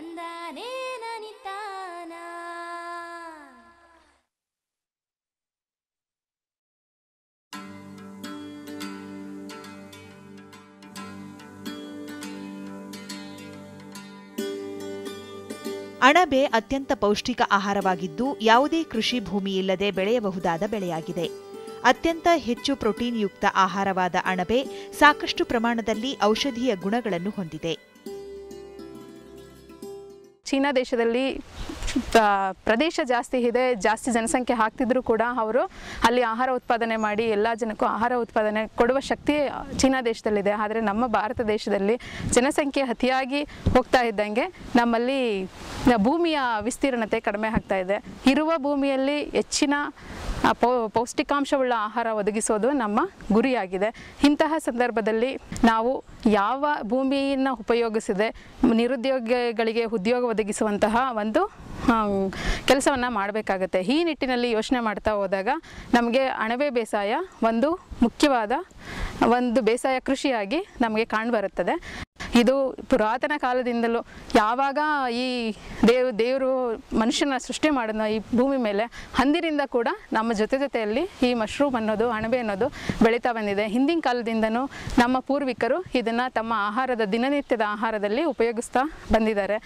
ತಂದಾನೇ ನನಿತಾನ. ಅಣಬೆ ಅತ್ಯಂತ ಪೌಷ್ಟಿಕ ಆಹಾರವಾಗಿದ್ದು ಯಾವುದೇ ಕೃಷಿ ಭೂಮಿಯಿಲ್ಲದೆ ಬೆಳೆಯಬಹುದಾದ ಬೆಳೆಯಾಗಿದೆ. ಅತ್ಯಂತ ಹೆಚ್ಚು ಪ್ರೋಟೀನ್ ಯುಕ್ತ ಆಹಾರವಾದ ಅಣಬೆ ಸಾಕಷ್ಟು ಪ್ರಮಾಣದಲ್ಲಿ ಔಷಧೀಯ ಗುಣಗಳನ್ನು ಹೊಂದಿದೆ. ಚೀನಾ ದೇಶದಲ್ಲಿ ಪ್ರದೇಶ ಜಾಸ್ತಿ ಇದೆ, ಜಾಸ್ತಿ ಜನಸಂಖ್ಯೆ ಆಗ್ತಿದ್ರು ಕೂಡ ಅವರು ಅಲ್ಲಿ ಆಹಾರ ಉತ್ಪಾದನೆ ಮಾಡಿ ಎಲ್ಲ ಜನಕ್ಕೂ ಆಹಾರ ಉತ್ಪಾದನೆ ಕೊಡುವ ಶಕ್ತಿ ಚೀನಾ ದೇಶದಲ್ಲಿದೆ. ಆದರೆ ನಮ್ಮ ಭಾರತ ದೇಶದಲ್ಲಿ ಜನಸಂಖ್ಯೆ ಅತಿಯಾಗಿ ಹೋಗ್ತಾ ಇದ್ದಂಗೆ ನಮ್ಮಲ್ಲಿ ಭೂಮಿಯ ವಿಸ್ತೀರ್ಣತೆ ಕಡಿಮೆ ಆಗ್ತಾ ಇದೆ. ಇರುವ ಭೂಮಿಯಲ್ಲಿ ಹೆಚ್ಚಿನ ಪೌಷ್ಟಿಕಾಂಶವುಳ್ಳ ಆಹಾರ ಒದಗಿಸೋದು ನಮ್ಮ ಗುರಿಯಾಗಿದೆ. ಇಂತಹ ಸಂದರ್ಭದಲ್ಲಿ ನಾವು ಯಾವ ಭೂಮಿಯನ್ನು ಉಪಯೋಗಿಸದೆ ನಿರುದ್ಯೋಗಿಗಳಿಗೆ ಉದ್ಯೋಗ ಒದಗಿಸುವಂತಹ ಒಂದು ಕೆಲಸವನ್ನು ಮಾಡಬೇಕಾಗತ್ತೆ. ಈ ನಿಟ್ಟಿನಲ್ಲಿ ಯೋಚನೆ ಮಾಡ್ತಾ ಹೋದಾಗ ನಮಗೆ ಅಣಬೆ ಬೇಸಾಯ ಒಂದು ಮುಖ್ಯವಾದ ಒಂದು ಬೇಸಾಯ ಕೃಷಿಯಾಗಿ ನಮಗೆ ಕಾಣಿಬರುತ್ತದೆ. ಇದು ಪುರಾತನ ಕಾಲದಿಂದಲೂ ಯಾವಾಗ ಈ ದೇವರು ಮನುಷ್ಯನ ಸೃಷ್ಟಿ ಮಾಡಿದ್ನೋ ಈ ಭೂಮಿ ಮೇಲೆ, ಅಂದಿನಿಂದ ಕೂಡ ನಮ್ಮ ಜೊತೆಯಲ್ಲಿ ಈ ಮಶ್ರೂಮ್ ಅನ್ನೋದು, ಅಣಬೆ ಅನ್ನೋದು ಬೆಳೀತಾ ಬಂದಿದೆ. ಹಿಂದಿನ ಕಾಲದಿಂದನೂ ನಮ್ಮ ಪೂರ್ವಿಕರು ಇದನ್ನು ತಮ್ಮ ಆಹಾರದ ದಿನನಿತ್ಯದ ಆಹಾರದಲ್ಲಿ ಉಪಯೋಗಿಸ್ತಾ ಬಂದಿದ್ದಾರೆ.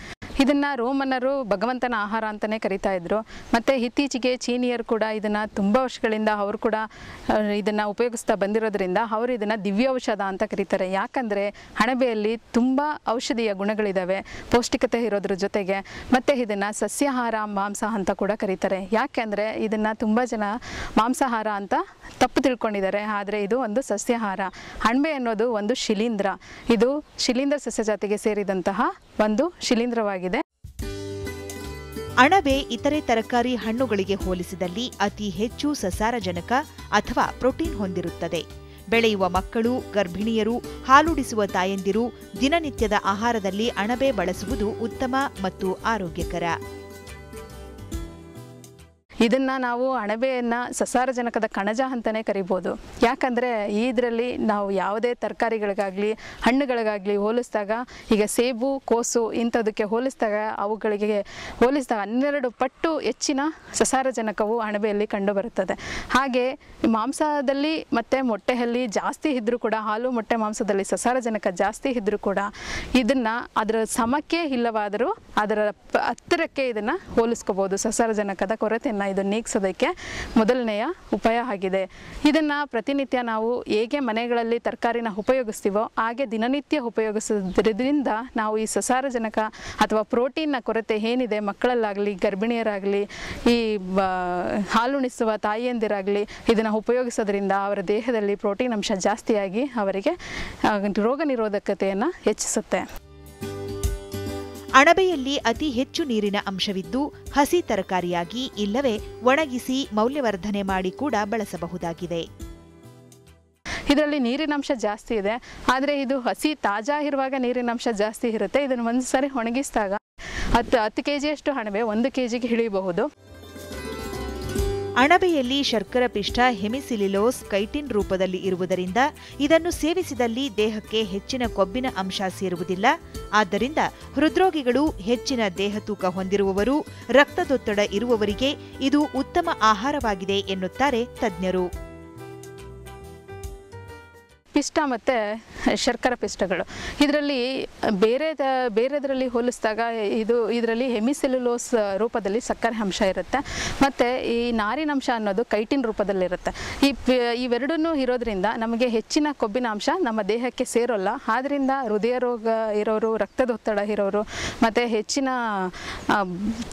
ಇದನ್ನು ರೋಮನ್ನರು ಭಗವಂತನ ಆಹಾರ ಅಂತಲೇ ಕರಿತಾ ಇದ್ರು. ಮತ್ತು ಇತ್ತೀಚೆಗೆ ಚೀನಿಯರು ಕೂಡ ಇದನ್ನು ತುಂಬ ವರ್ಷಗಳಿಂದ ಅವರು ಕೂಡ ಇದನ್ನು ಉಪಯೋಗಿಸ್ತಾ ಬಂದಿರೋದ್ರಿಂದ ಅವರು ಇದನ್ನು ದಿವ್ಯೌಷಧ ಅಂತ ಕರೀತಾರೆ. ಯಾಕಂದರೆ ಅಣಬೆಯಲ್ಲಿ ತುಂಬ ಔಷಧೀಯ ಗುಣಗಳಿದ್ದಾವೆ, ಪೌಷ್ಟಿಕತೆ ಇರೋದ್ರ ಜೊತೆಗೆ. ಮತ್ತು ಇದನ್ನು ಸಸ್ಯಾಹಾರ ಮಾಂಸ ಅಂತ ಕೂಡ ಕರೀತಾರೆ. ಯಾಕೆಂದರೆ ಇದನ್ನು ತುಂಬ ಜನ ಮಾಂಸಾಹಾರ ಅಂತ ತಪ್ಪು ತಿಳ್ಕೊಂಡಿದ್ದಾರೆ, ಆದರೆ ಇದು ಒಂದು ಸಸ್ಯಾಹಾರ. ಅಣಬೆ ಅನ್ನೋದು ಒಂದು ಶಿಲೀಂಧ್ರ. ಇದು ಶಿಲೀಂಧ್ರ ಸಸ್ಯ ಜಾತಿಗೆ ಸೇರಿದಂತಹ ಒಂದು ಶಿಲೀಂಧ್ರವಾಗಿದೆ. ಅಣಬೆ ಇತರೆ ತರಕಾರಿ ಹಣ್ಣುಗಳಿಗೆ ಹೋಲಿಸಿದಲ್ಲಿ ಅತಿ ಹೆಚ್ಚು ಸಸಾರಜನಕ ಅಥವಾ ಪ್ರೋಟೀನ್ ಹೊಂದಿರುತ್ತದೆ. ಬೆಳೆಯುವ ಮಕ್ಕಳು, ಗರ್ಭಿಣಿಯರು, ಹಾಲುಡಿಸುವ ತಾಯಂದಿರು ದಿನನಿತ್ಯದ ಆಹಾರದಲ್ಲಿ ಅಣಬೆ ಬಳಸುವುದು ಉತ್ತಮ ಮತ್ತು ಆರೋಗ್ಯಕರ. ಇದನ್ನು ನಾವು ಅಣಬೆಯನ್ನು ಸಸಾರಜನಕದ ಕಣಜ ಅಂತಲೇ ಕರಿಬೋದು. ಯಾಕಂದರೆ ಇದರಲ್ಲಿ ನಾವು ಯಾವುದೇ ತರಕಾರಿಗಳಿಗಾಗಲಿ ಹಣ್ಣುಗಳಿಗಾಗಲಿ ಹೋಲಿಸಿದಾಗ, ಈಗ ಸೇಬು, ಕೋಸು ಇಂಥದಕ್ಕೆ ಹೋಲಿಸಿದಾಗ ಅವುಗಳಿಗೆ ಹೋಲಿಸಿದಾಗ 12 ಪಟ್ಟು ಹೆಚ್ಚಿನ ಸಸಾರಜನಕವು ಅಣಬೆಯಲ್ಲಿ ಕಂಡುಬರುತ್ತದೆ. ಹಾಗೆ ಮಾಂಸದಲ್ಲಿ ಮತ್ತು ಮೊಟ್ಟೆಯಲ್ಲಿ ಜಾಸ್ತಿ ಇದ್ದರೂ ಕೂಡ, ಹಾಲು ಮೊಟ್ಟೆ ಮಾಂಸದಲ್ಲಿ ಸಸಾರಜನಕ ಜಾಸ್ತಿ ಇದ್ದರೂ ಕೂಡ ಇದನ್ನು ಅದರ ಸಮಕ್ಕೆ ಇಲ್ಲವಾದರೂ ಅದರ ಹತ್ತಿರಕ್ಕೆ ಇದನ್ನು ಹೋಲಿಸ್ಕೋಬೋದು. ಸಸಾರಜನಕದ ಕೊರತೆಯನ್ನು ಇದು ನೀಗಿಸೋದಕ್ಕೆ ಮೊದಲನೆಯ ಉಪಾಯ ಆಗಿದೆ. ಇದನ್ನು ಪ್ರತಿನಿತ್ಯ ನಾವು ಹೇಗೆ ಮನೆಗಳಲ್ಲಿ ತರಕಾರಿನ ಉಪಯೋಗಿಸ್ತೀವೋ ಹಾಗೆ ದಿನನಿತ್ಯ ಉಪಯೋಗಿಸೋದ್ರಿಂದ ನಾವು ಈ ಸಸಾರಜನಕ ಅಥವಾ ಪ್ರೋಟೀನ್ನ ಕೊರತೆ ಏನಿದೆ ಮಕ್ಕಳಲ್ಲಾಗಲಿ, ಗರ್ಭಿಣಿಯರಾಗಲಿ, ಈ ಹಾಲುಣಿಸುವ ತಾಯಿಯಂದಿರಾಗಲಿ ಇದನ್ನು ಉಪಯೋಗಿಸೋದ್ರಿಂದ ಅವರ ದೇಹದಲ್ಲಿ ಪ್ರೋಟೀನ್ ಅಂಶ ಜಾಸ್ತಿಯಾಗಿ ಅವರಿಗೆ ರೋಗ ನಿರೋಧಕತೆಯನ್ನು ಹೆಚ್ಚಿಸುತ್ತೆ. ಅಣಬೆಯಲ್ಲಿ ಅತಿ ಹೆಚ್ಚು ನೀರಿನ ಅಂಶವಿದ್ದು ಹಸಿ ತರಕಾರಿಯಾಗಿ ಇಲ್ಲವೇ ಒಣಗಿಸಿ ಮೌಲ್ಯವರ್ಧನೆ ಮಾಡಿ ಕೂಡ ಬಳಸಬಹುದಾಗಿದೆ. ಇದರಲ್ಲಿ ನೀರಿನಂಶ ಜಾಸ್ತಿ ಇದೆ, ಆದರೆ ಇದು ಹಸಿ ತಾಜಾ ಇರುವಾಗ ನೀರಿನಂಶ ಜಾಸ್ತಿ ಇರುತ್ತೆ. ಇದನ್ನು ಒಂದು ಸಾರಿ ಒಣಗಿಸಿದಾಗ 10 kgಯಷ್ಟು ಅಣಬೆ 1 kgಗೆ ಇಳಿಯಬಹುದು. ಅಣಬೆಯಲ್ಲಿ ಶರ್ಕರ ಪಿಷ್ಟ ಹೆಮಿಸಿಲಿಲೋಸ್ ಕೈಟಿನ್ ರೂಪದಲ್ಲಿ ಇರುವುದರಿಂದ ಇದನ್ನು ಸೇವಿಸಿದಲ್ಲಿ ದೇಹಕ್ಕೆ ಹೆಚ್ಚಿನ ಕೊಬ್ಬಿನ ಅಂಶ ಸೇರುವುದಿಲ್ಲ. ಆದ್ದರಿಂದ ಹೃದ್ರೋಗಿಗಳು, ಹೆಚ್ಚಿನ ದೇಹ ತೂಕ ಹೊಂದಿರುವವರು, ರಕ್ತದೊತ್ತಡ ಇರುವವರಿಗೆ ಇದು ಉತ್ತಮ ಆಹಾರವಾಗಿದೆ ಎನ್ನುತ್ತಾರೆ ತಜ್ಞರು. ಪಿಷ್ಟ ಮತ್ತು ಶರ್ಕರ ಪಿಷ್ಟಗಳು ಇದರಲ್ಲಿ ಬೇರೆದರಲ್ಲಿ ಹೋಲಿಸಿದಾಗ ಇದರಲ್ಲಿ ಹೆಮಿಸೆಲ್ಯುಲೋಸ್ ರೂಪದಲ್ಲಿ ಸಕ್ಕರೆ ಅಂಶ ಇರುತ್ತೆ, ಮತ್ತು ಈ ನಾರಿನಂಶ ಅನ್ನೋದು ಕೈಟಿನ್ ರೂಪದಲ್ಲಿರುತ್ತೆ. ಇವೆರಡನ್ನೂ ಇರೋದ್ರಿಂದ ನಮಗೆ ಹೆಚ್ಚಿನ ಕೊಬ್ಬಿನ ಅಂಶ ನಮ್ಮ ದೇಹಕ್ಕೆ ಸೇರೋಲ್ಲ. ಆದ್ದರಿಂದ ಹೃದಯ ರೋಗ ಇರೋರು, ರಕ್ತದೊತ್ತಡ ಇರೋರು ಮತ್ತು ಹೆಚ್ಚಿನ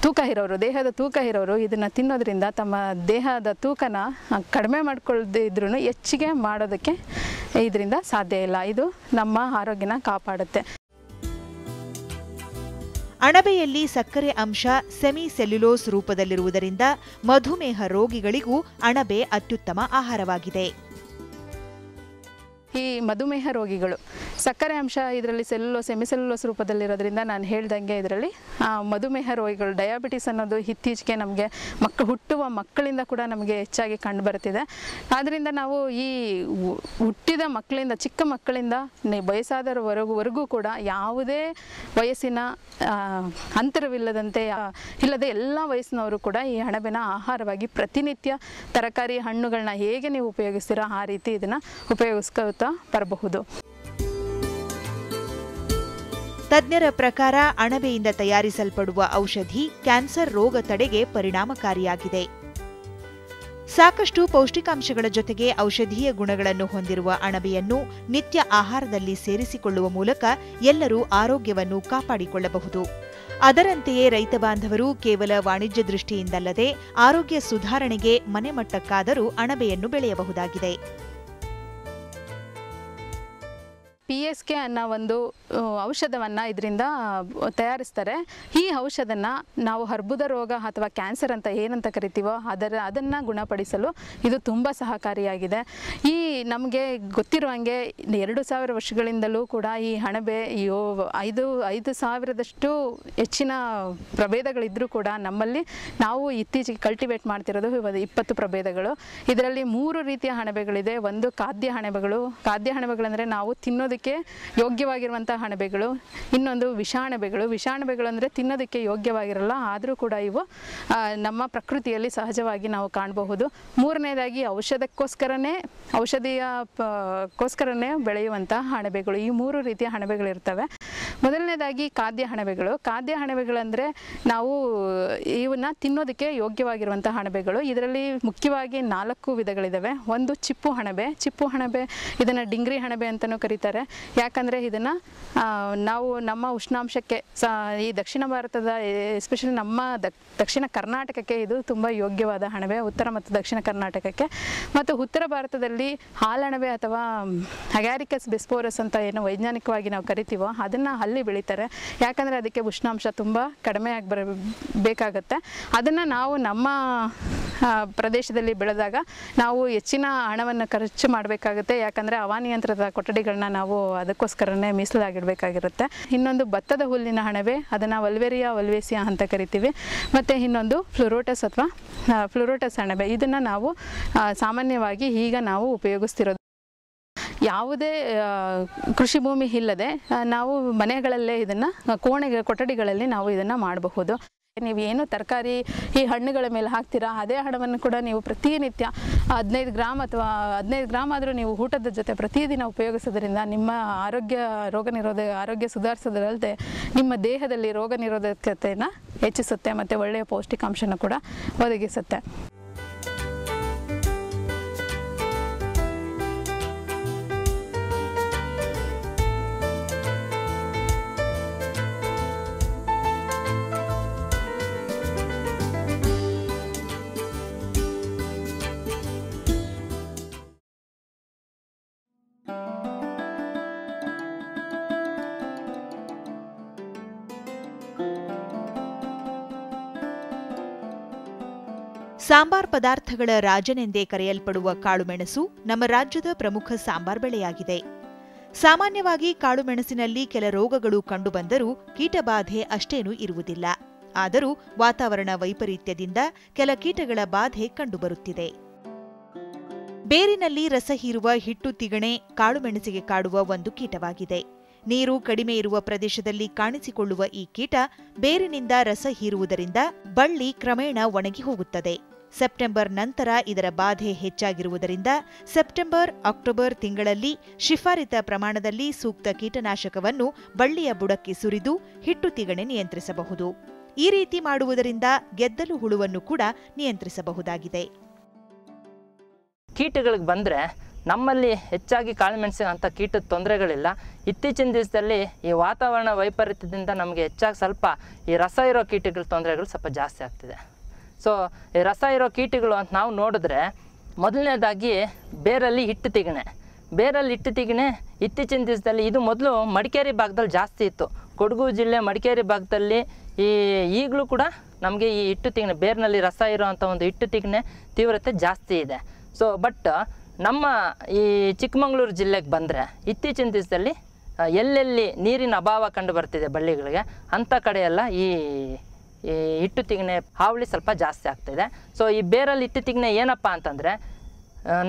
ತೂಕ ಇರೋರು, ದೇಹದ ತೂಕ ಇರೋರು ಇದನ್ನು ತಿನ್ನೋದ್ರಿಂದ ತಮ್ಮ ದೇಹದ ತೂಕನ ಕಡಿಮೆ ಮಾಡ್ಕೊಳ್ದೇ ಇದ್ರೂ ಹೆಚ್ಚಿಗೆ ಮಾಡೋದಕ್ಕೆ ಇದರಿಂದ ಸಾಧ್ಯ ಇಲ್ಲ. ಇದು ನಮ್ಮ ಆರೋಗ್ಯನ ಕಾಪಾಡುತ್ತೆ. ಅಣಬೆಯಲ್ಲಿ ಸಕ್ಕರೆ ಅಂಶ ಸೆಮಿಸೆಲ್ಯುಲೋಸ್ ರೂಪದಲ್ಲಿರುವುದರಿಂದ ಮಧುಮೇಹ ರೋಗಿಗಳಿಗೂ ಅಣಬೆ ಅತ್ಯುತ್ತಮ ಆಹಾರವಾಗಿದೆ. ಈ ಮಧುಮೇಹ ರೋಗಿಗಳು ಸಕ್ಕರೆ ಅಂಶ ಇದರಲ್ಲಿ ಸೆಮಿಸೆಲ್ಯುಲೋಸ್ ರೂಪದಲ್ಲಿರೋದ್ರಿಂದ ನಾನು ಹೇಳ್ದಂಗೆ ಇದರಲ್ಲಿ ಮಧುಮೇಹ ರೋಗಿಗಳು ಡಯಾಬಿಟಿಸ್ ಅನ್ನೋದು ಇತ್ತೀಚೆಗೆ ನಮಗೆ ಹುಟ್ಟುವ ಮಕ್ಕಳಿಂದ ಕೂಡ ನಮಗೆ ಹೆಚ್ಚಾಗಿ ಕಂಡು ಬರ್ತಿದೆ. ಆದ್ದರಿಂದ ನಾವು ಈ ಹುಟ್ಟಿದ ಮಕ್ಕಳಿಂದ ಚಿಕ್ಕ ಮಕ್ಕಳಿಂದ ವಯಸ್ಸಾದವರೆಗೂ ಕೂಡ ಯಾವುದೇ ವಯಸ್ಸಿನ ಅಂತರವಿಲ್ಲದಂತೆ ಇಲ್ಲದೆ ಎಲ್ಲ ವಯಸ್ಸಿನವರು ಕೂಡ ಈ ಅಣಬೆನ ಆಹಾರವಾಗಿ ಪ್ರತಿನಿತ್ಯ ತರಕಾರಿ ಹಣ್ಣುಗಳನ್ನ ಹೇಗೆ ನೀವು ಉಪಯೋಗಿಸ್ತೀರೋ ಆ ರೀತಿ ಇದನ್ನು ಉಪಯೋಗಿಸ್ಕೊತಾ ಬರಬಹುದು. ತಜ್ಞರ ಪ್ರಕಾರ ಅಣಬೆಯಿಂದ ತಯಾರಿಸಲ್ಪಡುವ ಔಷಧಿ ಕ್ಯಾನ್ಸರ್ ರೋಗ ತಡೆಗೆ ಪರಿಣಾಮಕಾರಿಯಾಗಿದೆ. ಸಾಕಷ್ಟು ಪೌಷ್ಟಿಕಾಂಶಗಳ ಜೊತೆಗೆ ಔಷಧೀಯ ಗುಣಗಳನ್ನು ಹೊಂದಿರುವ ಅಣಬೆಯನ್ನು ನಿತ್ಯ ಆಹಾರದಲ್ಲಿ ಸೇರಿಸಿಕೊಳ್ಳುವ ಮೂಲಕ ಎಲ್ಲರೂ ಆರೋಗ್ಯವನ್ನು ಕಾಪಾಡಿಕೊಳ್ಳಬಹುದು. ಅದರಂತೆಯೇ ರೈತ ಬಾಂಧವರು ಕೇವಲ ವಾಣಿಜ್ಯ ದೃಷ್ಟಿಯಿಂದಲ್ಲದೆ ಆರೋಗ್ಯ ಸುಧಾರಣೆಗೆ ಮನೆಮಟ್ಟಕ್ಕಾದರೂ ಅಣಬೆಯನ್ನು ಬೆಳೆಯಬಹುದಾಗಿದೆ. PSK ಅನ್ನೋ ಒಂದು ಔಷಧವನ್ನು ಇದರಿಂದ ತಯಾರಿಸ್ತಾರೆ. ಈ ಔಷಧನ ನಾವು ಅರ್ಬುದ ರೋಗ ಅಥವಾ ಕ್ಯಾನ್ಸರ್ ಅಂತ ಏನಂತ ಕರಿತೀವೋ ಅದನ್ನು ಗುಣಪಡಿಸಲು ಇದು ತುಂಬ ಸಹಕಾರಿಯಾಗಿದೆ. ಈ ನಮಗೆ ಗೊತ್ತಿರುವಂಗೆ 2000 ವರ್ಷಗಳಿಂದಲೂ ಕೂಡ ಈ ಅಣಬೆ 5,000ದಷ್ಟು ಹೆಚ್ಚಿನ ಪ್ರಭೇದಗಳಿದ್ದರೂ ಕೂಡ ನಮ್ಮಲ್ಲಿ ನಾವು ಇತ್ತೀಚೆಗೆ ಕಲ್ಟಿವೇಟ್ ಮಾಡ್ತಿರೋದು 20 ಪ್ರಭೇದಗಳು. ಇದರಲ್ಲಿ 3 ರೀತಿಯ ಅಣಬೆಗಳಿದೆ. ಒಂದು ಖಾದ್ಯ ಅಣಬೆಗಳಂದರೆ ನಾವು ತಿನ್ನೋದಕ್ಕೆ ಯೋಗ್ಯವಾಗಿರುವಂಥ ಅಣಬೆಗಳು. ಇನ್ನೊಂದು ವಿಷಾಣಬೆಗಳು ಅಂದರೆ ತಿನ್ನೋದಕ್ಕೆ ಯೋಗ್ಯವಾಗಿರಲ್ಲ, ಆದರೂ ಕೂಡ ಇವು ನಮ್ಮ ಪ್ರಕೃತಿಯಲ್ಲಿ ಸಹಜವಾಗಿ ನಾವು ಕಾಣಬಹುದು. ಮೂರನೇದಾಗಿ ಔಷಧಿಯಕ್ಕೋಸ್ಕರನೇ ಬೆಳೆಯುವಂಥ ಅಣಬೆಗಳು. ಈ 3 ರೀತಿಯ ಅಣಬೆಗಳಿರ್ತವೆ. ಮೊದಲನೇದಾಗಿ ಖಾದ್ಯ ಅಣಬೆಗಳಂದರೆ ನಾವು ಇವನ್ನ ತಿನ್ನೋದಕ್ಕೆ ಯೋಗ್ಯವಾಗಿರುವಂಥ ಅಣಬೆಗಳು. ಇದರಲ್ಲಿ ಮುಖ್ಯವಾಗಿ 4 ವಿಧಗಳಿದ್ದಾವೆ. ಒಂದು ಚಿಪ್ಪು ಅಣಬೆ ಇದನ್ನು ಡಿಂಗ್ರಿ ಅಣಬೆ ಅಂತಲೂ ಕರೀತಾರೆ. ಯಾಕಂದರೆ ಇದನ್ನು ನಾವು ನಮ್ಮ ಉಷ್ಣಾಂಶಕ್ಕೆ ಈ ದಕ್ಷಿಣ ಭಾರತದ ಎಸ್ಪೆಷಲಿ ನಮ್ಮ ದಕ್ಷಿಣ ಕರ್ನಾಟಕಕ್ಕೆ ಇದು ತುಂಬ ಯೋಗ್ಯವಾದ ಅಣಬೆ, ಉತ್ತರ ಮತ್ತು ದಕ್ಷಿಣ ಕರ್ನಾಟಕಕ್ಕೆ. ಮತ್ತು ಉತ್ತರ ಭಾರತದಲ್ಲಿ ಹಾಲಣಬೆ ಅಥವಾ ಅಗ್ಯಾರಿಕಸ್ ಬಿಸ್ಪೋರಸ್ ಅಂತ ಏನು ವೈಜ್ಞಾನಿಕವಾಗಿ ನಾವು ಕರಿತೀವೋ ಅದನ್ನು ಅಲ್ಲಿ ಬೆಳೀತಾರೆ. ಯಾಕಂದರೆ ಅದಕ್ಕೆ ಉಷ್ಣಾಂಶ ತುಂಬ ಕಡಿಮೆಯಾಗಿ ಬೇಕಾಗುತ್ತೆ. ಅದನ್ನು ನಾವು ನಮ್ಮ ಪ್ರದೇಶದಲ್ಲಿ ಬೆಳೆದಾಗ ನಾವು ಹೆಚ್ಚಿನ ಹಣವನ್ನು ಖರ್ಚು ಮಾಡಬೇಕಾಗುತ್ತೆ. ಯಾಕಂದರೆ ಹವಾನಿಯಂತ್ರಿತ ಕೊಠಡಿಗಳನ್ನ ನಾವು ಅದಕ್ಕೋಸ್ಕರನೇ ಮೀಸಲಾಗಿಡಬೇಕಾಗಿರುತ್ತೆ. ಇನ್ನೊಂದು ಭತ್ತದ ಹುಲ್ಲಿನ ಅಣಬೆ, ಅದನ್ನು ವಲ್ವೇರಿಯಾ ವಲ್ವೇಸಿಯಾ ಅಂತ ಕರಿತೀವಿ. ಮತ್ತು ಇನ್ನೊಂದು ಫ್ಲೋರೋಟಸ್ ಅಣಬೆ, ಇದನ್ನು ನಾವು ಸಾಮಾನ್ಯವಾಗಿ ಈಗ ನಾವು ಉಪಯೋಗಿಸ್ತಿರೋದು. ಯಾವುದೇ ಕೃಷಿ ಭೂಮಿ ಇಲ್ಲದೆ ನಾವು ಮನೆಗಳಲ್ಲೇ ಇದನ್ನು ಕೊಠಡಿಗಳಲ್ಲಿ ನಾವು ಇದನ್ನು ಮಾಡಬಹುದು. ನೀವು ಏನು ತರಕಾರಿ ಈ ಹಣ್ಣುಗಳ ಮೇಲೆ ಹಾಕ್ತೀರಾ ಅದೇ ಹಣವನ್ನು ಕೂಡ ನೀವು ಪ್ರತಿನಿತ್ಯ 15 ಗ್ರಾಮ್ ಅಥವಾ 15 ಗ್ರಾಮ್ ಆದರೂ ನೀವು ಊಟದ ಜೊತೆ ಪ್ರತಿದಿನ ಉಪಯೋಗಿಸೋದ್ರಿಂದ ನಿಮ್ಮ ಆರೋಗ್ಯ ಸುಧಾರಿಸೋದಲ್ಲದೆ ನಿಮ್ಮ ದೇಹದಲ್ಲಿ ರೋಗ ನಿರೋಧಕತೆಯನ್ನು ಹೆಚ್ಚಿಸುತ್ತೆ ಮತ್ತು ಒಳ್ಳೆಯ ಪೌಷ್ಟಿಕಾಂಶನ ಕೂಡ ಒದಗಿಸುತ್ತೆ. ಸಾಂಬಾರ್ ಪದಾರ್ಥಗಳ ರಾಜನೆಂದೇ ಕರೆಯಲ್ಪಡುವ ಕಾಳುಮೆಣಸು ನಮ್ಮ ರಾಜ್ಯದ ಪ್ರಮುಖ ಸಾಂಬಾರ್ ಬೆಳೆಯಾಗಿದೆ. ಸಾಮಾನ್ಯವಾಗಿ ಕಾಳುಮೆಣಸಿನಲ್ಲಿ ಕೆಲ ರೋಗಗಳು ಕಂಡುಬಂದರೂ ಕೀಟಬಾಧೆ ಅಷ್ಟೇನೂ ಇರುವುದಿಲ್ಲ. ಆದರೂ ವಾತಾವರಣ ವೈಪರೀತ್ಯದಿಂದ ಕೆಲ ಕೀಟಗಳ ಬಾಧೆ ಕಂಡುಬರುತ್ತಿದೆ. ಬೇರಿನಲ್ಲಿ ರಸ ಹೀರುವ ಹಿಟ್ಟು ತಿಗಣೆ ಕಾಳುಮೆಣಸಿಗೆ ಕಾಡುವ ಒಂದು ಕೀಟವಾಗಿದೆ. ನೀರು ಕಡಿಮೆ ಇರುವ ಪ್ರದೇಶದಲ್ಲಿ ಕಾಣಿಸಿಕೊಳ್ಳುವ ಈ ಕೀಟ ಬೇರಿನಿಂದ ರಸ ಹೀರುವುದರಿಂದ ಬಳ್ಳಿ ಕ್ರಮೇಣ ಒಣಗಿ ಹೋಗುತ್ತದೆ. ಸೆಪ್ಟೆಂಬರ್ ನಂತರ ಇದರ ಬಾಧೆ ಹೆಚ್ಚಾಗಿರುವುದರಿಂದ ಸೆಪ್ಟೆಂಬರ್, ಅಕ್ಟೋಬರ್ ತಿಂಗಳಲ್ಲಿ ಶಿಫಾರಿತ ಪ್ರಮಾಣದಲ್ಲಿ ಸೂಕ್ತ ಕೀಟನಾಶಕವನ್ನು ಬಳ್ಳಿಯ ಬುಡಕ್ಕೆ ಸುರಿದು ಹಿಟ್ಟು ತಿಗಣೆ ನಿಯಂತ್ರಿಸಬಹುದು. ಈ ರೀತಿ ಮಾಡುವುದರಿಂದ ಗೆದ್ದಲು ಹುಳುವನ್ನು ಕೂಡ ನಿಯಂತ್ರಿಸಬಹುದಾಗಿದೆ. ಕೀಟಗಳಿಗೆ ಬಂದರೆ ನಮ್ಮಲ್ಲಿ ಹೆಚ್ಚಾಗಿ ಕಾಳುಮೆಣಸಿನ ಅಂಥ ಕೀಟದ ತೊಂದರೆಗಳಿಲ್ಲ. ಇತ್ತೀಚಿನ ದಿವಸದಲ್ಲಿ ಈ ವಾತಾವರಣ ವೈಪರೀತ್ಯದಿಂದ ನಮಗೆ ಹೆಚ್ಚಾಗಿ ಸ್ವಲ್ಪ ಈ ರಸ ಇರೋ ಕೀಟಗಳ ತೊಂದರೆಗಳು ಸ್ವಲ್ಪ ಜಾಸ್ತಿ ಆಗ್ತಿದೆ. ಸೊ ಈ ರಸ ಇರೋ ಕೀಟಗಳು ಅಂತ ನಾವು ನೋಡಿದ್ರೆ ಮೊದಲನೇದಾಗಿ ಬೇರಲ್ಲಿ ಹಿಟ್ಟು ತಿಗಣೆ ಇತ್ತೀಚಿನ ದಿವಸದಲ್ಲಿ ಇದು ಮೊದಲು ಮಡಿಕೇರಿ ಭಾಗದಲ್ಲಿ ಜಾಸ್ತಿ ಇತ್ತು. ಕೊಡಗು ಜಿಲ್ಲೆ ಮಡಿಕೇರಿ ಭಾಗದಲ್ಲಿ ಈಗಲೂ ಕೂಡ ನಮಗೆ ಈ ಹಿಟ್ಟು ತಿಗಣೆ ಬೇರಿನಲ್ಲಿ ರಸ ಇರೋವಂಥ ಒಂದು ಹಿಟ್ಟು ತಿಗಣೆ ತೀವ್ರತೆ ಜಾಸ್ತಿ ಇದೆ. ಸೊ ಬಟ್ ನಮ್ಮ ಈ ಚಿಕ್ಕಮಗಳೂರು ಜಿಲ್ಲೆಗೆ ಬಂದರೆ ಇತ್ತೀಚಿನ ದಿವಸದಲ್ಲಿ ಎಲ್ಲೆಲ್ಲಿ ನೀರಿನ ಅಭಾವ ಕಂಡು ಬರ್ತಿದೆ ಬಳ್ಳಿಗಳಿಗೆ ಅಂಥ ಕಡೆಯೆಲ್ಲ ಈ ಹಿಟ್ಟು ತಿಗಣೆ ಹಾವಳಿ ಸ್ವಲ್ಪ ಜಾಸ್ತಿ ಆಗ್ತಿದೆ. ಸೊ ಈ ಬೇರಲ್ಲಿ ಹಿಟ್ಟು ತಿಗಣೆ ಏನಪ್ಪ ಅಂತಂದರೆ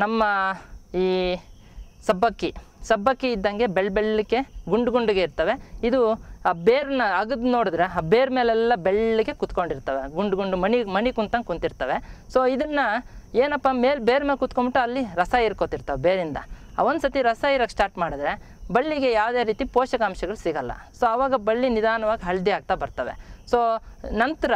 ನಮ್ಮ ಈ ಸಬ್ಬಕ್ಕಿ ಇದ್ದಂಗೆ ಬೆಳ್ಳಗೆ ಗುಂಡಿಗೆ ಇರ್ತವೆ. ಇದು ಆ ಬೇರನ್ನ ಅಗದು ನೋಡಿದ್ರೆ ಆ ಬೇರ್ ಮೇಲೆಲ್ಲ ಬೆಳ್ಳಗೆ ಕುತ್ಕೊಂಡಿರ್ತವೆ, ಗುಂಡು ಮಣಿ ಕುಂತಂಗೆ ಕುಂತಿರ್ತವೆ. ಸೊ ಇದನ್ನು ಏನಪ್ಪ ಬೇರ್ ಮೇಲೆ ಕುತ್ಕೊಂಬಿಟ್ಟು ಅಲ್ಲಿ ರಸ ಹೀರ್ಕೊತಿರ್ತವೆ ಬೇರಿಂದ. ಒಂದು ಸತಿ ರಸ ಹೀರಕ್ಕೆ ಸ್ಟಾರ್ಟ್ ಮಾಡಿದ್ರೆ ಬಳ್ಳಿಗೆ ಯಾವುದೇ ರೀತಿ ಪೋಷಕಾಂಶಗಳು ಸಿಗಲ್ಲ. ಸೊ ಆವಾಗ ಬಳ್ಳಿ ನಿಧಾನವಾಗಿ ಹಳದಿ ಆಗ್ತಾ ಬರ್ತವೆ. ಸೊ ನಂತರ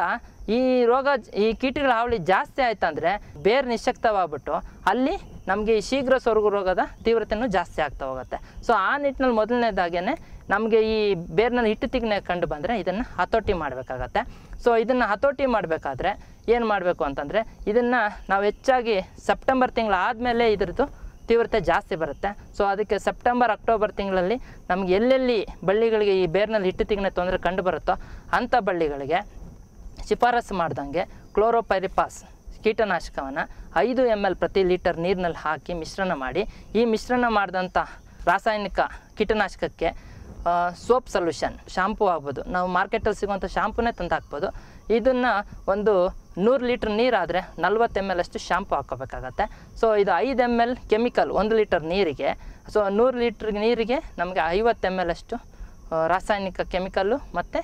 ಈ ಕೀಟಗಳ ಹಾವಳಿ ಜಾಸ್ತಿ ಆಯ್ತಂದರೆ ಬೇರು ನಿಶಕ್ತವಾಗ್ಬಿಟ್ಟು ಅಲ್ಲಿ ನಮಗೆ ಈ ಶೀಘ್ರ ಸೊರಗು ರೋಗದ ತೀವ್ರತೆಯೂ ಜಾಸ್ತಿ ಆಗ್ತಾ ಹೋಗುತ್ತೆ. ಸೊ ಆ ನಿಟ್ಟಿನಲ್ಲಿ ಮೊದಲನೇದಾಗೇ ನಮಗೆ ಈ ಬೇರಿನಲ್ಲಿ ಹಿಟ್ಟು ತಿಗಣೆ ಕಂಡು ಬಂದರೆ ಇದನ್ನು ಹತೋಟಿ ಮಾಡಬೇಕಾಗತ್ತೆ. ಸೊ ಇದನ್ನು ಹತೋಟಿ ಮಾಡಬೇಕಾದ್ರೆ ಏನು ಮಾಡಬೇಕು ಅಂತಂದರೆ ಇದನ್ನು ನಾವು ಹೆಚ್ಚಾಗಿ ಸೆಪ್ಟೆಂಬರ್ ತಿಂಗಳು ಆದಮೇಲೆ ಇದ್ರದ್ದು ತೀವ್ರತೆ ಜಾಸ್ತಿ ಬರುತ್ತೆ. ಸೊ ಅದಕ್ಕೆ ಸೆಪ್ಟೆಂಬರ್ ಅಕ್ಟೋಬರ್ ತಿಂಗಳಲ್ಲಿ ನಮಗೆ ಎಲ್ಲೆಲ್ಲಿ ಬಳ್ಳಿಗಳಿಗೆ ಈ ಬೇರಿನಲ್ಲಿ ಹಿಟ್ಟು ತಿಗಣೆ ತೊಂದರೆ ಕಂಡು ಬರುತ್ತೋ ಅಂಥ ಬಳ್ಳಿಗಳಿಗೆ ಶಿಫಾರಸು ಮಾಡ್ದಂಗೆ ಕ್ಲೋರೋಪೈರಿಪಾಸ್ ಕೀಟನಾಶಕವನ್ನು 5 ml ಪ್ರತಿ ಲೀಟರ್ ನೀರಿನಲ್ಲಿ ಹಾಕಿ ಮಿಶ್ರಣ ಮಾಡಿ, ಈ ಮಿಶ್ರಣ ಮಾಡಿದಂಥ ರಾಸಾಯನಿಕ ಕೀಟನಾಶಕಕ್ಕೆ ಸೋಪ್ ಸೊಲ್ಯೂಷನ್ ಶಾಂಪೂ ಆಗ್ಬೋದು, ನಾವು ಮಾರ್ಕೆಟಲ್ಲಿ ಸಿಗುವಂಥ ಶಾಂಪೂನೇ ತಂದು ಹಾಕ್ಬೋದು. ಇದನ್ನು ಒಂದು 100 ಲೀಟ್ರ್ ನೀರಾದರೆ 40 ml ಅಷ್ಟು ಶಾಂಪು ಹಾಕ್ಕೋಬೇಕಾಗತ್ತೆ. ಸೊ ಇದು 5 ml ಕೆಮಿಕಲ್ 1 ಲೀಟರ್ ನೀರಿಗೆ. ಸೊ 100 ಲೀಟ್ರ್ ನೀರಿಗೆ ನಮಗೆ 50 ml ಅಷ್ಟು ರಾಸಾಯನಿಕ ಕೆಮಿಕಲ್ಲು ಮತ್ತು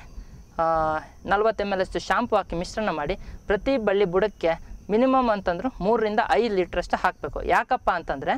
40 ml ಅಷ್ಟು ಶಾಂಪು ಹಾಕಿ ಮಿಶ್ರಣ ಮಾಡಿ ಪ್ರತಿ ಬಳ್ಳಿ ಬುಡಕ್ಕೆ ಮಿನಿಮಮ್ ಅಂತಂದ್ರೆ 3 ರಿಂದ 5 ಲೀಟ್ರಷ್ಟು ಹಾಕಬೇಕು. ಯಾಕಪ್ಪ ಅಂತಂದರೆ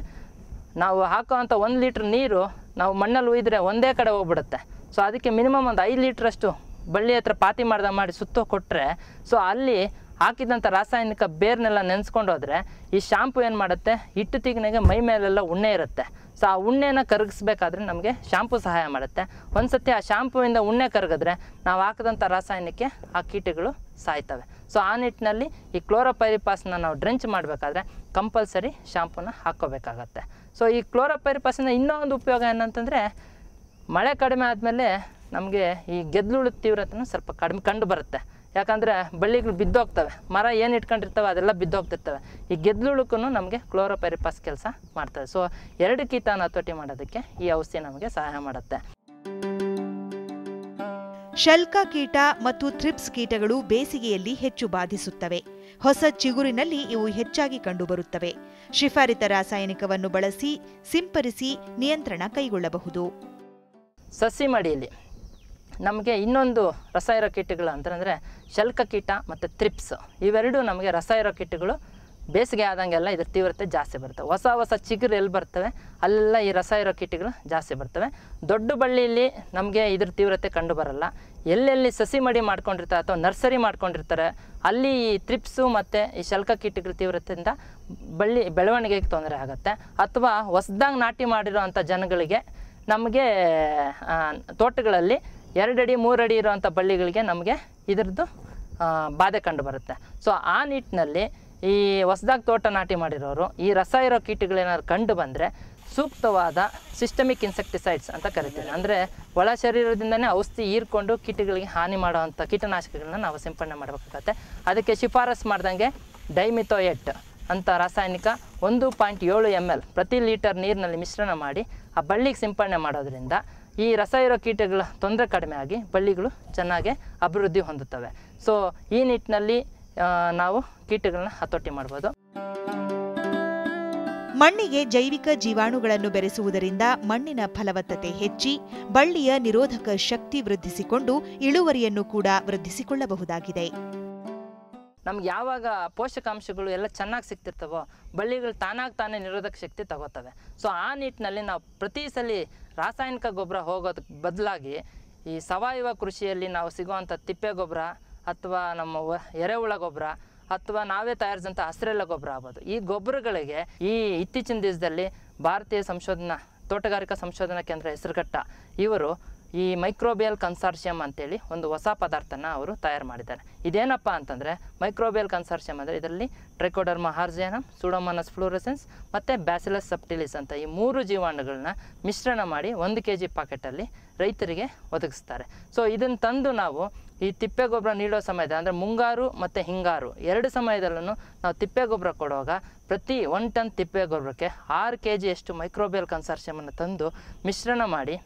ನಾವು ಹಾಕೋವಂಥ 1 ಲೀಟ್ರ್ ನೀರು ನಾವು ಮಣ್ಣಲ್ಲಿ ಉಯ್ದರೆ ಒಂದೇ ಕಡೆ ಹೋಗ್ಬಿಡುತ್ತೆ. ಸೊ ಅದಕ್ಕೆ ಮಿನಿಮಮ್ ಒಂದು 5 ಲೀಟ್ರಷ್ಟು ಬಳ್ಳಿ ಹತ್ರ ಪಾತಿ ಮಾಡಿ ಸುತ್ತ ಕೊಟ್ಟರೆ ಸೊ ಅಲ್ಲಿ ಹಾಕಿದಂಥ ರಾಸಾಯನಿಕ ಬೇರ್ನೆಲ್ಲ ನೆನೆಸ್ಕೊಂಡು ಹೋದರೆ ಈ ಶಾಂಪು ಏನು ಮಾಡುತ್ತೆ, ಹಿಟ್ಟು ತಿಗಣೆಗೆ ಮೈ ಮೇಲೆಲ್ಲ ಉಣ್ಣೆ ಇರುತ್ತೆ. ಸೊ ಆ ಉಣ್ಣೆನ ಕರಗಿಸ್ಬೇಕಾದ್ರೆ ನಮಗೆ ಶಾಂಪು ಸಹಾಯ ಮಾಡುತ್ತೆ. ಒಂದು ಸತಿ ಆ ಶಾಂಪುವಿಂದ ಉಣ್ಣೆ ಕರಗಿದ್ರೆ ನಾವು ಹಾಕಿದಂಥ ರಾಸಾಯನಿಕಕ್ಕೆ ಆ ಕೀಟಗಳು ಸಾಯ್ತವೆ. ಸೊ ಆ ನಿಟ್ಟಿನಲ್ಲಿ ಈ ಕ್ಲೋರೋಪೈರಿಪಾಸ್ನ ನಾವು ಡ್ರೆಂಚ್ ಮಾಡಬೇಕಾದ್ರೆ ಕಂಪಲ್ಸರಿ ಶಾಂಪೂನ ಹಾಕ್ಕೋಬೇಕಾಗತ್ತೆ. ಸೊ ಈ ಕ್ಲೋರೋಪೈರಿಪಾಸಿನ ಇನ್ನೊಂದು ಉಪಯೋಗ ಏನಂತಂದರೆ ಮಳೆ ಕಡಿಮೆ ಆದಮೇಲೆ ನಮಗೆ ಈ ಗೆದ್ಲುಳು ತೀವ್ರತೆಯೂ ಸ್ವಲ್ಪ ಕಡಿಮೆ ಕಂಡು ಬರುತ್ತೆ. ಯಾಕಂದರೆ ಬಳ್ಳಿಗಳು ಬಿದ್ದೋಗ್ತವೆ, ಮರ ಏನು ಇಟ್ಕೊಂಡಿರ್ತವೆ ಅದೆಲ್ಲ ಬಿದ್ದೋಗ್ತಿರ್ತವೆ. ಈ ಗೆದ್ಲುಳುಕ್ಕೂ ನಮಗೆ ಕ್ಲೋರೋಪೈರಿಪಾಸ್ ಕೆಲಸ ಮಾಡ್ತದೆ. ಸೊ 2 ಕೀಟನ ಹತೋಟಿ ಮಾಡೋದಕ್ಕೆ ಈ ಔಷಧಿ ನಮಗೆ ಸಹಾಯ ಮಾಡುತ್ತೆ. ಶಲ್ಕ ಕೀಟ ಮತ್ತು ಥ್ರಿಪ್ಸ್ ಕೀಟಗಳು ಬೇಸಿಗೆಯಲ್ಲಿ ಹೆಚ್ಚು ಬಾಧಿಸುತ್ತವೆ. ಹೊಸ ಚಿಗುರಿನಲ್ಲಿ ಇವು ಹೆಚ್ಚಾಗಿ ಕಂಡುಬರುತ್ತವೆ. ಶಿಫಾರಿತ ರಾಸಾಯನಿಕವನ್ನು ಬಳಸಿ ಸಿಂಪರಿಸಿ ನಿಯಂತ್ರಣ ಕೈಗೊಳ್ಳಬಹುದು. ಸಸಿ ಮಡಿಯಲ್ಲಿ ನಮಗೆ ಇನ್ನೊಂದು ರಸಾಯನ ಕೀಟಗಳು ಅಂತಂದರೆ ಶಲ್ಕ ಕೀಟ ಮತ್ತು ಥ್ರಿಪ್ಸ್, ಇವೆರಡೂ ನಮಗೆ ರಸಾಯನ ಕೀಟಗಳು ಬೇಸಿಗೆ ಆದಂಗೆಲ್ಲ ಇದ್ರ ತೀವ್ರತೆ ಜಾಸ್ತಿ ಬರ್ತವೆ. ಹೊಸ ಚಿಗುರು ಎಲ್ಲಿ ಬರ್ತವೆ ಅಲ್ಲೆಲ್ಲ ಈ ರಸಾಯನ ಕೀಟಗಳು ಜಾಸ್ತಿ ಬರ್ತವೆ. ದೊಡ್ಡ ಬಳ್ಳಿಯಲ್ಲಿ ನಮಗೆ ಇದ್ರ ತೀವ್ರತೆ ಕಂಡು ಬರಲ್ಲ. ಎಲ್ಲೆಲ್ಲಿ ಸಸಿ ಮಡಿ ಮಾಡ್ಕೊಂಡಿರ್ತಾರೆ ಅಥವಾ ನರ್ಸರಿ ಮಾಡ್ಕೊಂಡಿರ್ತಾರೆ ಅಲ್ಲಿ ಈ ಥ್ರಿಪ್ಸು ಮತ್ತು ಈ ಶಲ್ಕ ಕೀಟಗಳ ತೀವ್ರತೆಯಿಂದ ಬಳ್ಳಿ ಬೆಳವಣಿಗೆಗೆ ತೊಂದರೆ ಆಗುತ್ತೆ. ಅಥವಾ ಹೊಸದಾಗಿ ನಾಟಿ ಮಾಡಿರೋವಂಥ ಜನಗಳಿಗೆ ನಮಗೆ ತೋಟಗಳಲ್ಲಿ 2 ಅಡಿ 3 ಅಡಿ ಇರೋವಂಥ ಬಳ್ಳಿಗಳಿಗೆ ನಮಗೆ ಇದರದ್ದು ಬಾಧೆ ಕಂಡು ಬರುತ್ತೆ. ಸೊ ಆ ನಿಟ್ಟಿನಲ್ಲಿ ಈ ಹೊಸದಾಗಿ ತೋಟ ನಾಟಿ ಮಾಡಿರೋರು ಈ ರಸ ಇರೋ ಕೀಟಗಳೇನಾದ್ರು ಕಂಡು ಬಂದರೆ ಸೂಕ್ತವಾದ ಸಿಸ್ಟಮಿಕ್ ಇನ್ಸೆಕ್ಟಿಸೈಡ್ಸ್ ಅಂತ ಕರಿತೀವಿ. ಅಂದರೆ ಒಳ ಶರೀರದಿಂದನೇ ಔಷಧಿ ಹೀರ್ಕೊಂಡು ಕೀಟಗಳಿಗೆ ಹಾನಿ ಮಾಡೋವಂಥ ಕೀಟನಾಶಕಗಳನ್ನ ನಾವು ಸಿಂಪಡಣೆ ಮಾಡಬೇಕಾಗತ್ತೆ. ಅದಕ್ಕೆ ಶಿಫಾರಸು ಮಾಡ್ದಂಗೆ ಡೈಮಿಥೋಯೇಟ್ ಅಂತ ರಾಸಾಯನಿಕ 1.7 ml ಪ್ರತಿ ಲೀಟರ್ ನೀರಿನಲ್ಲಿ ಮಿಶ್ರಣ ಮಾಡಿ ಆ ಬಳ್ಳಿಗೆ ಸಿಂಪಡಣೆ ಮಾಡೋದ್ರಿಂದ ಈ ರಸ ಇರೋ ಕೀಟಗಳ ತೊಂದರೆ ಕಡಿಮೆ ಆಗಿ ಬಳ್ಳಿಗಳು ಚೆನ್ನಾಗಿ ಅಭಿವೃದ್ಧಿ ಹೊಂದುತ್ತವೆ. ಸೊ ಈ ನಿಟ್ಟಿನಲ್ಲಿ ನಾವು ಕೀಟಗಳನ್ನ ಹತೋಟಿ ಮಾಡ್ಬೋದು. ಮಣ್ಣಿಗೆ ಜೈವಿಕ ಜೀವಾಣುಗಳನ್ನು ಬೆರೆಸುವುದರಿಂದ ಮಣ್ಣಿನ ಫಲವತ್ತತೆ ಹೆಚ್ಚಿ ಬಳ್ಳಿಯ ನಿರೋಧಕ ಶಕ್ತಿ ವೃದ್ಧಿಸಿಕೊಂಡು ಇಳುವರಿಯನ್ನು ಕೂಡ ವೃದ್ಧಿಸಿಕೊಳ್ಳಬಹುದಾಗಿದೆ. ನಮ್ಗೆ ಯಾವಾಗ ಪೋಷಕಾಂಶಗಳು ಎಲ್ಲ ಚೆನ್ನಾಗಿ ಸಿಗ್ತಿರ್ತವೋ ಬಳ್ಳಿಗಳು ತಾನೇ ನಿರೋಧಕ ಶಕ್ತಿ ತಗೋತವೆ. ಸೊ ಆ ನಿಟ್ಟಿನಲ್ಲಿ ನಾವು ಪ್ರತಿ ಸಲ ರಾಸಾಯನಿಕ ಗೊಬ್ಬರ ಹೋಗೋದಕ್ಕೆ ಬದಲಾಗಿ ಈ ಸಾವಯವ ಕೃಷಿಯಲ್ಲಿ ನಾವು ಸಿಗುವಂಥ ತಿಪ್ಪೆ ಗೊಬ್ಬರ ಅಥವಾ ನಮ್ಮ ಎರೆಹುಳ ಗೊಬ್ಬರ ಅಥವಾ ನಾವೇ ತಯಾರಿಸಿದಂಥ ಹಸಿರೆಲೆ ಗೊಬ್ಬರ ಆಗ್ಬೋದು, ಈ ಗೊಬ್ಬರಗಳಿಗೆ ಈ ಇತ್ತೀಚಿನ ದಿವಸದಲ್ಲಿ ಭಾರತೀಯ ತೋಟಗಾರಿಕಾ ಸಂಶೋಧನಾ ಕೇಂದ್ರ ಹೆಸರುಘಟ್ಟ ಇವರು ಈ ಮೈಕ್ರೋಬಿಯಲ್ ಕನ್ಸಾರ್ಷಿಯಂ ಅಂತೇಳಿ ಒಂದು ಹೊಸ ಪದಾರ್ಥನ ಅವರು ತಯಾರು ಮಾಡಿದ್ದಾರೆ. ಇದೇನಪ್ಪ ಅಂತಂದರೆ ಮೈಕ್ರೋಬಿಯಲ್ ಕನ್ಸಾರ್ಷಿಯಂ ಅಂದರೆ ಇದರಲ್ಲಿ ಟ್ರೈಕೋಡರ್ಮಾ ಹಾರ್ಜಿಯಾನಮ್, ಸೂಡೋಮೋನಾಸ್ ಫ್ಲೋರೆಸೆನ್ಸ್ ಮತ್ತು ಬ್ಯಾಸಿಲಸ್ ಸಬ್ಟಿಲಿಸ್ ಅಂತ ಈ 3 ಜೀವಾಣುಗಳನ್ನ ಮಿಶ್ರಣ ಮಾಡಿ 1 kg ಪಾಕೆಟಲ್ಲಿ ರೈತರಿಗೆ ಒದಗಿಸ್ತಾರೆ. ಸೊ ಇದನ್ನು ತಂದು ನಾವು ಈ ತಿಪ್ಪೆ ಗೊಬ್ಬರ ನೀಡೋ ಸಮಯದ ಅಂದರೆ ಮುಂಗಾರು ಮತ್ತು ಹಿಂಗಾರು 2 ಸಮಯದಲ್ಲೂ ನಾವು ತಿಪ್ಪೆ ಗೊಬ್ಬರ ಕೊಡುವಾಗ ಪ್ರತಿ 1 ಟನ್ ತಿಪ್ಪೆ ಗೊಬ್ಬರಕ್ಕೆ 6 kg ಅಷ್ಟು ಮೈಕ್ರೋಬಿಯಲ್ ಕನ್ಸಾರ್ಷಿಯಮನ್ನು ತಂದು ಮಿಶ್ರಣ ಮಾಡಿ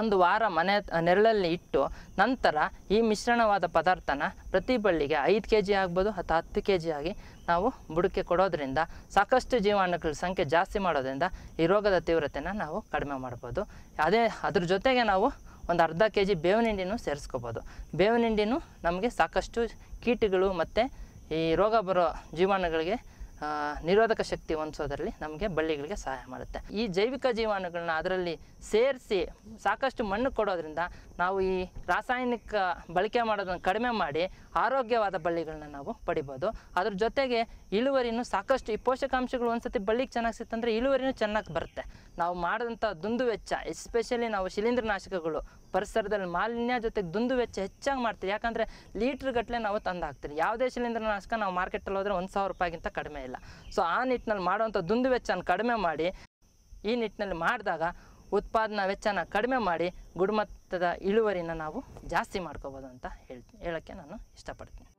ಒಂದು ವಾರ ಮನೆ ನೆರಳಲ್ಲಿ ಇಟ್ಟು ನಂತರ ಈ ಮಿಶ್ರಣವಾದ ಪದಾರ್ಥನ ಪ್ರತಿ ಬಳ್ಳಿಗೆ 5 kg ಆಗ್ಬೋದು ಅಥವಾ 10 kg ಆಗಿ ನಾವು ಬುಡಕ್ಕೆ ಕೊಡೋದ್ರಿಂದ ಸಾಕಷ್ಟು ಜೀವಾಣುಗಳ ಸಂಖ್ಯೆ ಜಾಸ್ತಿ ಮಾಡೋದ್ರಿಂದ ಈ ರೋಗದ ತೀವ್ರತೆಯನ್ನು ನಾವು ಕಡಿಮೆ ಮಾಡ್ಬೋದು. ಅದ್ರ ಜೊತೆಗೆ ನಾವು ಒಂದು ಅರ್ಧ kg ಬೇವಿನ ಹಿಂಡಿನೂ ಸೇರಿಸ್ಕೋಬೋದು. ಬೇವಿನ ಹಿಂಡಿನೂ ನಮಗೆ ಸಾಕಷ್ಟು ಕೀಟಗಳು ಮತ್ತು ಈ ರೋಗ ಬರೋ ಜೀವಾಣುಗಳಿಗೆ ನಿರೋಧಕ ಶಕ್ತಿ ಹೊಂದಿಸೋದ್ರಲ್ಲಿ ನಮಗೆ ಬಳ್ಳಿಗಳಿಗೆ ಸಹಾಯ ಮಾಡುತ್ತೆ. ಈ ಜೈವಿಕ ಜೀವಾಣುಗಳನ್ನ ಅದರಲ್ಲಿ ಸೇರಿಸಿ ಸಾಕಷ್ಟು ಮಣ್ಣು ಕೊಡೋದ್ರಿಂದ ನಾವು ಈ ರಾಸಾಯನಿಕ ಬಳಕೆ ಮಾಡೋದನ್ನು ಕಡಿಮೆ ಮಾಡಿ ಆರೋಗ್ಯವಾದ ಬಳ್ಳಿಗಳನ್ನ ನಾವು ಪಡಿಬೋದು. ಅದ್ರ ಜೊತೆಗೆ ಇಳುವರಿನೂ ಸಾಕಷ್ಟು ಈ ಪೋಷಕಾಂಶಗಳು ಒಂದ್ಸತಿ ಬಳ್ಳಿಗೆ ಚೆನ್ನಾಗಿ ಸಿಕ್ತಂದರೆ ಇಳುವರಿನೂ ಚೆನ್ನಾಗಿ ಬರುತ್ತೆ. ನಾವು ಮಾಡಿದಂಥ ದುಂದು ವೆಚ್ಚ, ಎಸ್ಪೆಷಲಿ ನಾವು ಶಿಲೀಂಧ್ರನಾಶಕಗಳು ಪರಿಸರದಲ್ಲಿ ಮಾಲಿನ್ಯ ಜೊತೆಗೆ ದುಂದು ವೆಚ್ಚ ಹೆಚ್ಚಾಗಿ ಮಾಡ್ತೀವಿ. ಯಾಕಂದರೆ ಲೀಟ್ರ್ ಗಟ್ಟಲೆ ನಾವು ತಂದು ಹಾಕ್ತೀವಿ. ಯಾವುದೇ ಶಿಲೀಂಧ್ರನಾಶಕ ನಾವು ಮಾರ್ಕೆಟಲ್ಲಿ ಹೋದರೆ 1,000 ರೂಪಾಯಿಗಿಂತ ಕಡಿಮೆ ಇಲ್ಲ. ಸೊ ಆ ನಿಟ್ಟಿನಲ್ಲಿ ಮಾಡುವಂಥ ದುಂದು ವೆಚ್ಚನ ಕಡಿಮೆ ಮಾಡಿ ಈ ನಿಟ್ಟಿನಲ್ಲಿ ಮಾಡಿದಾಗ ಉತ್ಪಾದನಾ ವೆಚ್ಚನ ಕಡಿಮೆ ಮಾಡಿ ಗುಣಮಟ್ಟದ ಇಳುವರಿನ ನಾವು ಜಾಸ್ತಿ ಮಾಡ್ಕೋಬೋದು ಅಂತ ಹೇಳೋಕ್ಕೆ ನಾನು ಇಷ್ಟಪಡ್ತೀನಿ.